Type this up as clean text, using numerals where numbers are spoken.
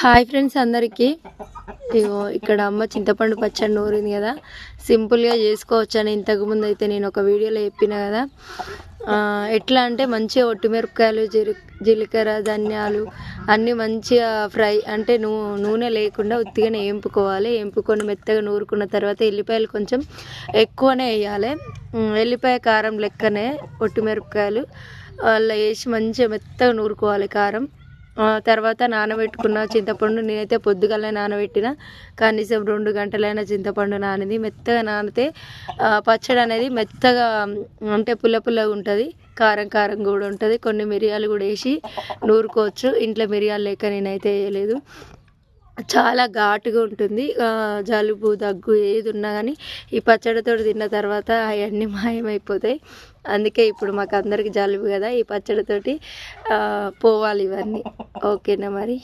Hi friends అందరికీ. ఇగో ఇక్కడ అమ్మ చింతపండు పచ్చడి నూరింది కదా, సింపుల్గా చేసుకోవచ్చు అని ఇంతకుముందు అయితే నేను ఒక వీడియోలో చెప్పిన కదా. ఎట్లా అంటే మంచిగా ఒట్టిమిరపకాయలు, జీలకర్ర, ధనియాలు అన్నీ మంచిగా ఫ్రై అంటే నూనె లేకుండా ఉత్తిగానే వేంపుకోవాలి. వేంపుకొని మెత్తగా నూరుకున్న తర్వాత ఎల్లిపాయలు కొంచెం ఎక్కువనే వేయాలి. ఎల్లిపాయ కారం లెక్కనే ఒట్టిమిరపకాయలు అలా వేసి మంచిగా మెత్తగా నూరుకోవాలి కారం. తర్వాత నానబెట్టుకున్న చింతపండు నేనైతే పొద్దుగాలనే నానబెట్టిన, కనీసం 2 గంటలైన చింతపండు నానింది. మెత్తగా నానితే పచ్చడి అనేది మెత్తగా అంటే పుల్ల పుల్లగా ఉంటుంది, కారం కారం కూడా ఉంటుంది. కొన్ని మిరియాలు కూడా వేసి నూరుకోవచ్చు. ఇంట్లో మిరియాలు లేక నేనైతే వేయలేదు. చాలా ఘాటుగా ఉంటుంది. జలుబు దగ్గు ఏది ఉన్నా కానీ ఈ పచ్చడితో తిన్న తర్వాత అవన్నీ మాయమైపోతాయి. అందుకే ఇప్పుడు మాకు అందరికి జలుబు కదా, ఈ పచ్చడితోటి పోవాలి ఇవన్నీ. ఓకేనా మరి.